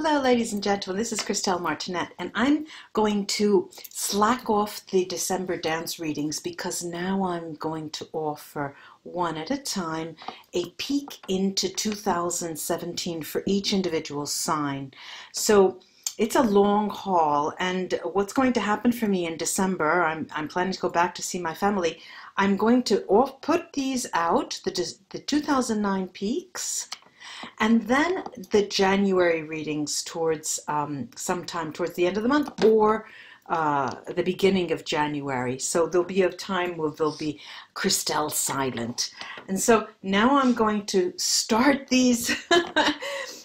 Hello ladies and gentlemen, this is Christelle Martinette and I'm going to slack off the December dance readings because now I'm going to offer one at a time a peek into 2017 for each individual sign. So it's a long haul, and what's going to happen for me in December, I'm planning to go back to see my family. I'm going to put these out, the 2009 peaks, and then the January readings towards sometime towards the end of the month or the beginning of January. So there'll be a time where there'll be Christelle silent. And so now I'm going to start these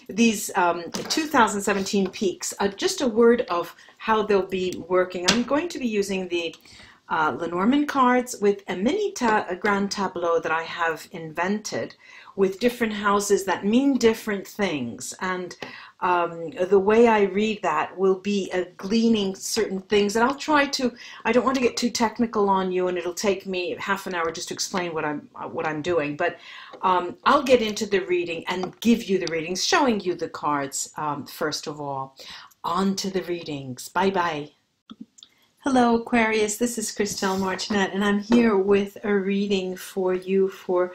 these 2017 peaks. Just a word of how they'll be working. I'm going to be using the Lenormand cards with a mini grand tableau that I have invented with different houses that mean different things, and the way I read that will be gleaning certain things, and I'll try to, I don't want to get too technical on you, and it'll take me half an hour just to explain what I'm doing, but I'll get into the reading and give you the readings, showing you the cards first of all. On to the readings. Bye bye. Hello Aquarius, this is Christelle Martinette, and I'm here with a reading for you for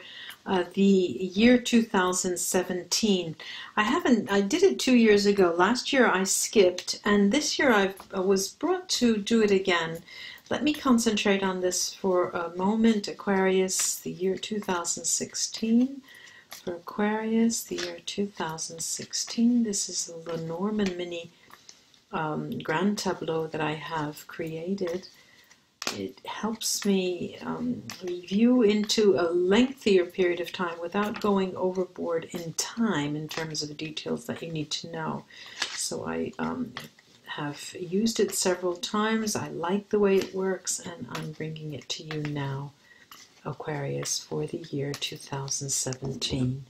the year 2017. I did it 2 years ago. Last year I skipped, and this year I was brought to do it again. Let me concentrate on this for a moment. Aquarius, the year 2016. For Aquarius, the year 2016. This is the Lenormand mini grand tableau that I have created. It helps me review into a lengthier period of time without going overboard in time in terms of details that you need to know. So I have used it several times. I like the way it works, and I'm bringing it to you now, Aquarius, for the year 2017.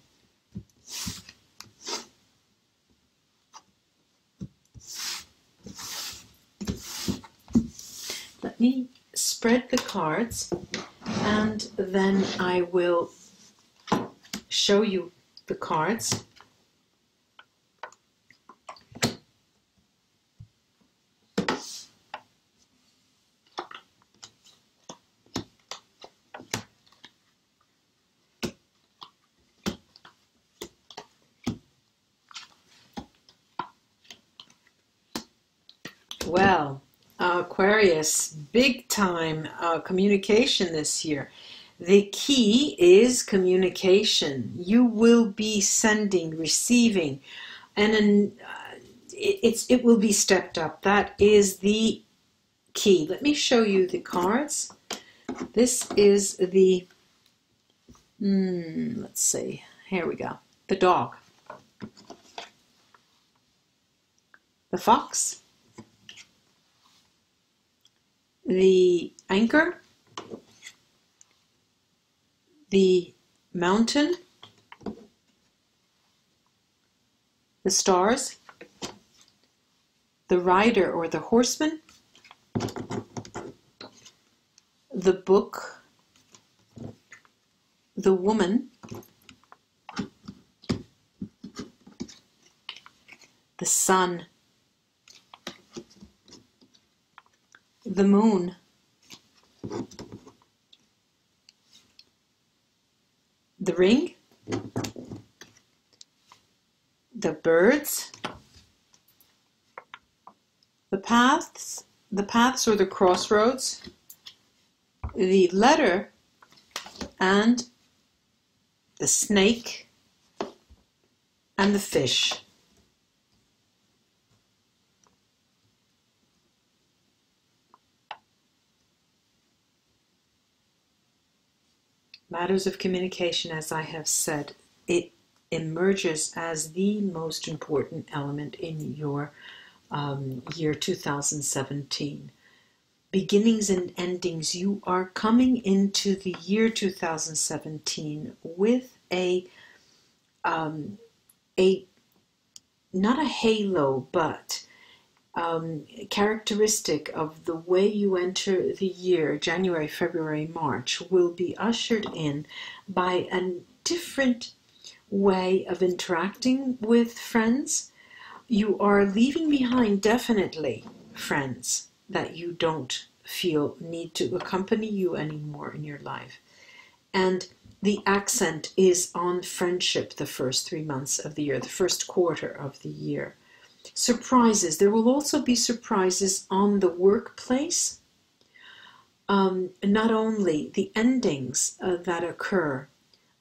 Let me spread the cards, and then I will show you the cards. Well, Aquarius, big time communication this year. The key is communication. You will be sending, receiving, and it will be stepped up. That is the key. Let me show you the cards. This is the, let's see, here we go. The dog, the fox, the anchor, the mountain, the stars, the rider or the horseman, the book, the woman, the sun, the moon, the ring, the birds, the paths or the crossroads, the letter, and the snake, and the fish. Matters of communication, as I have said, it emerges as the most important element in your year 2017. Beginnings and endings, you are coming into the year 2017 with not a halo, but characteristic of the way you enter the year, January, February, March, will be ushered in by a different way of interacting with friends. You are leaving behind definitely friends that you don't feel need to accompany you anymore in your life. And the accent is on friendship the first 3 months of the year, the first quarter of the year. Surprises. There will also be surprises on the workplace. Not only the endings that occur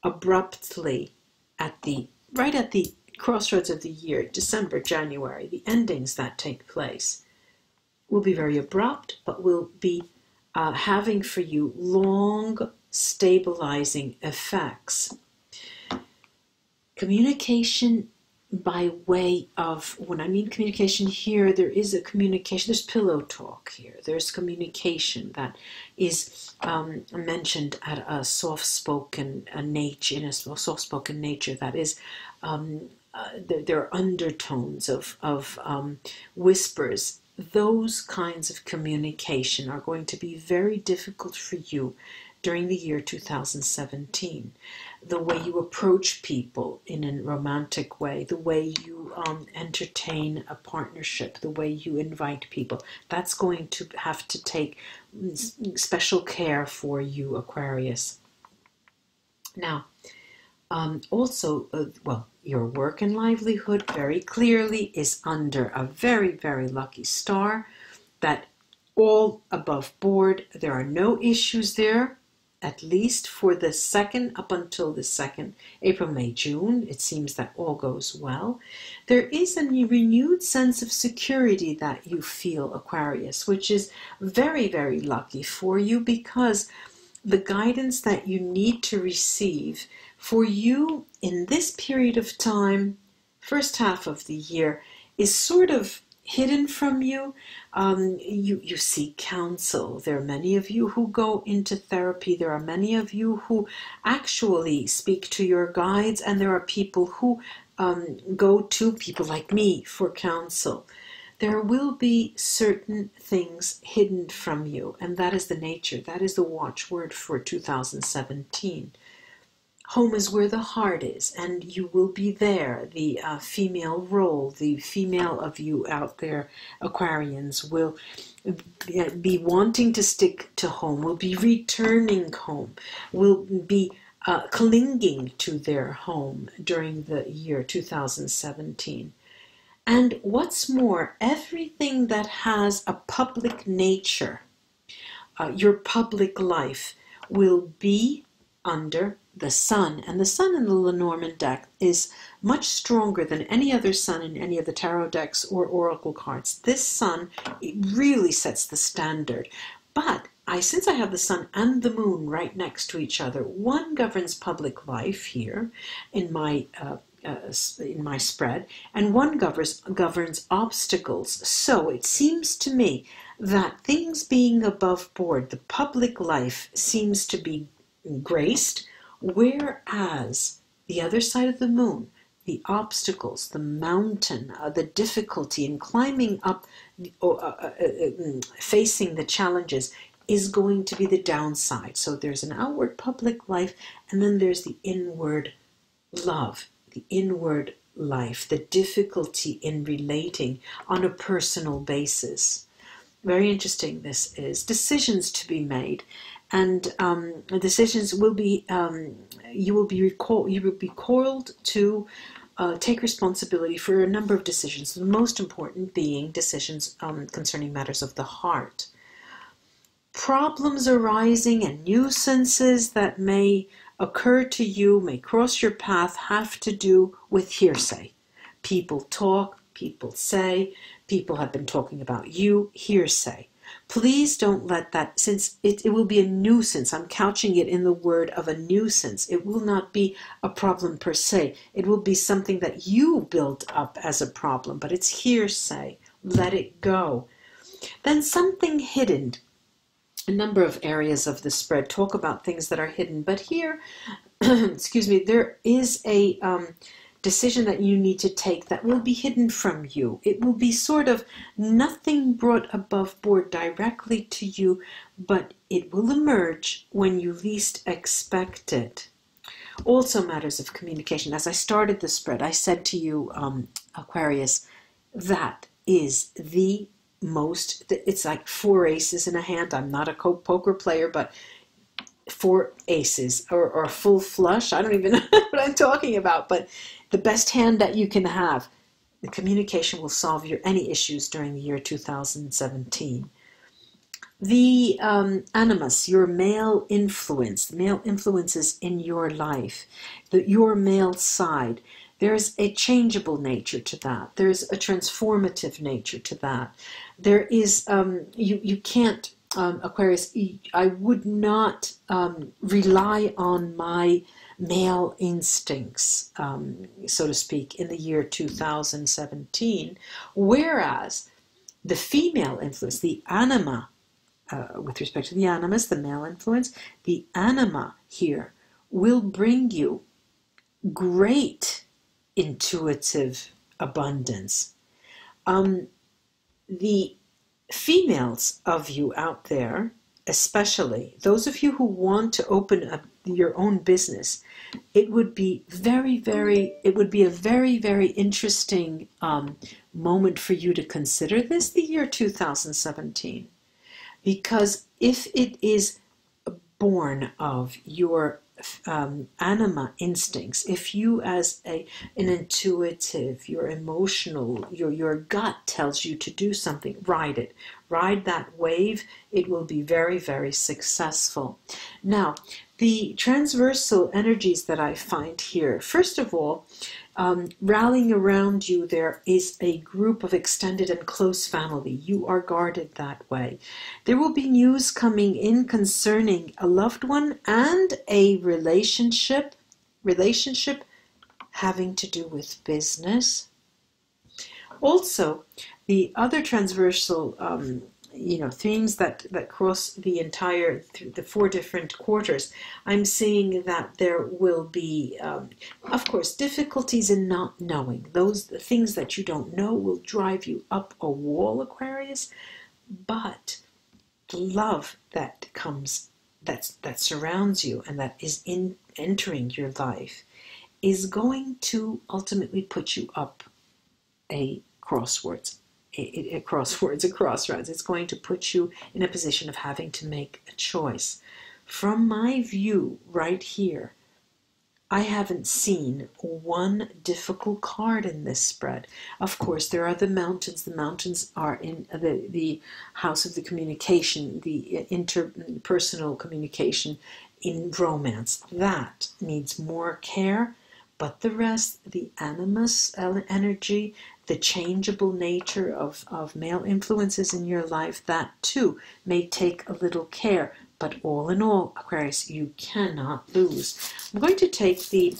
abruptly right at the crossroads of the year, December, January, the endings that take place will be very abrupt, but will be having for you long stabilizing effects. Communication by way of, when I mean communication here, there is a communication, there's pillow talk here, there's communication that is mentioned at a soft-spoken nature, in a soft-spoken nature that is, there are undertones of whispers. Those kinds of communication are going to be very difficult for you during the year 2017. The way you approach people in a romantic way, the way you entertain a partnership, the way you invite people, that's going to have to take special care for you, Aquarius. Now, also, your work and livelihood very clearly is under a very, very lucky star, that all above board. There are no issues there, at least for the second, up until the second, April, May, June. It seems that all goes well. There is a renewed sense of security that you feel, Aquarius, which is very, very lucky for you, because the guidance that you need to receive for you in this period of time, first half of the year, is sort of hidden from you. You seek counsel. There are many of you who go into therapy. There are many of you who actually speak to your guides, and there are people who go to people like me for counsel. There will be certain things hidden from you, and that is the nature, that is the watchword for 2017. Home is where the heart is, and you will be there. The female role, the female of you out there, Aquarians, will be wanting to stick to home, will be returning home, will be clinging to their home during the year 2017. And what's more, everything that has a public nature, your public life, will be under the sun. And the sun in the Lenormand deck is much stronger than any other sun in any of the tarot decks or oracle cards. This sun, it really sets the standard. But since I have the sun and the moon right next to each other, one governs public life here in my spread, and one governs obstacles. So it seems to me that things being above board, the public life seems to be graced, whereas the other side of the moon, the obstacles, the mountain, the difficulty in climbing up, facing the challenges, is going to be the downside. So there's an outward public life, and then there's the inward love, the inward life, the difficulty in relating on a personal basis. Very interesting this is. Decisions to be made, and decisions will be, you will be called to take responsibility for a number of decisions, the most important being decisions concerning matters of the heart. Problems arising and nuisances that may occur to you, may cross your path, have to do with hearsay. People talk, people say, people have been talking about you, hearsay. Please don't let that, since it will be a nuisance, I'm couching it in the word of a nuisance. It will not be a problem per se. It will be something that you built up as a problem, but it's hearsay. Let it go. Then something hidden. A number of areas of the spread talk about things that are hidden, but here, excuse me, there is a decision that you need to take that will be hidden from you. It will be sort of nothing brought above board directly to you, but it will emerge when you least expect it. Also matters of communication. As I started the spread, I said to you, Aquarius, that is the most, it's like four aces in a hand. I'm not a poker player, but four aces or full flush. I don't even know what I'm talking about, but the best hand that you can have. The communication will solve any issues during the year 2017. The animus, your male influence, male influences in your life, your male side. There's a changeable nature to that. There's a transformative nature to that. There is, you can't, Aquarius, I would not rely on my male instincts, so to speak, in the year 2017, whereas the female influence, the anima, with respect to the animus, the male influence, the anima here will bring you great intuitive abundance. The females of you out there, especially those of you who want to open up your own business, it would be a very, very interesting moment for you to consider this, the year 2017. Because if it is born of your anima instincts, if you as an intuitive, you're emotional, your gut tells you to do something, ride it. Ride that wave. It will be very, very successful. Now, the transversal energies that I find here, first of all, rallying around you, there is a group of extended and close family. You are guarded that way. There will be news coming in concerning a loved one and a relationship having to do with business. Also, the other transversal themes that cross the entire, the four different quarters, I'm seeing that there will be, of course, difficulties in not knowing. Those things that you don't know will drive you up a wall, Aquarius, but the love that comes, that surrounds you and that is entering your life is going to ultimately put you up a crossroads. A crossroads. It's going to put you in a position of having to make a choice. From my view right here, I haven't seen one difficult card in this spread. Of course, there are the mountains. The mountains are in the house of the communication, the interpersonal communication in romance. That needs more care. But the rest, the animus energy, the changeable nature of male influences in your life, that too may take a little care. But all in all, Aquarius, you cannot lose. I'm going to take the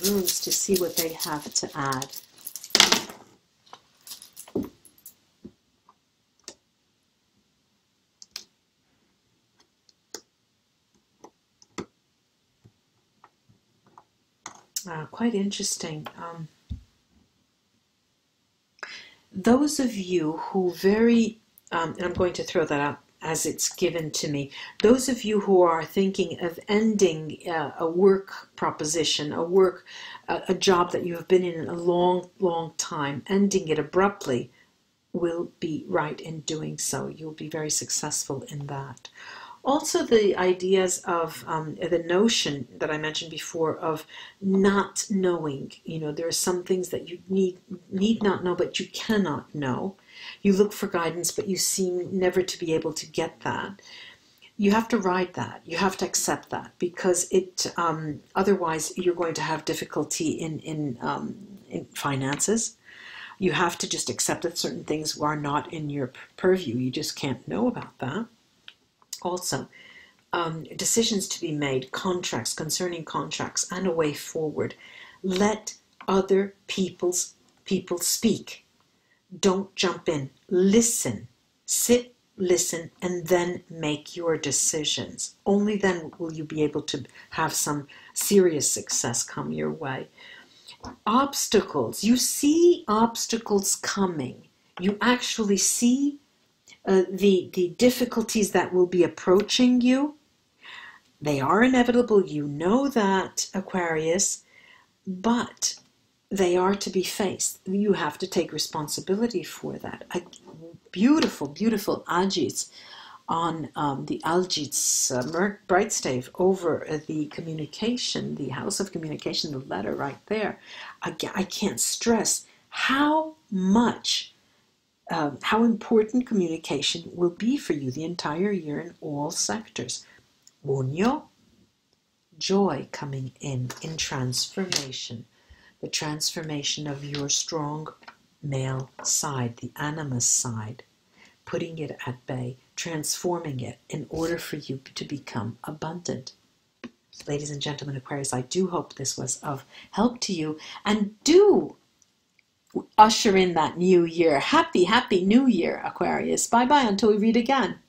runes to see what they have to add. Quite interesting. Those of you who and I'm going to throw that out as it's given to me, those of you who are thinking of ending a work proposition, a job that you have been in a long, long time, ending it abruptly, will be right in doing so. You'll be very successful in that. Also, the ideas of the notion that I mentioned before of not knowing. There are some things that you need not know, but you cannot know. You look for guidance, but you seem never to be able to get that. You have to ride that. You have to accept that, because otherwise you're going to have difficulty in finances. You have to just accept that certain things are not in your purview. You just can't know about that. Also, decisions to be made, concerning contracts, and a way forward. Let other people speak. Don't jump in. Listen. Sit, listen, and then make your decisions. Only then will you be able to have some serious success come your way. Obstacles. You see obstacles coming. You actually see the difficulties that will be approaching you. They are inevitable. You know that, Aquarius. But they are to be faced. You have to take responsibility for that. Beautiful, beautiful Ajits on the Aljit's bright stave over the communication, the house of communication, the letter right there. I can't stress how much, how important communication will be for you the entire year in all sectors. Bunyo, joy coming in transformation. The transformation of your strong male side, the animus side, putting it at bay, transforming it in order for you to become abundant. Ladies and gentlemen, Aquarius, I do hope this was of help to you, and do usher in that new year. Happy, happy new year, Aquarius. Bye-bye until we read again.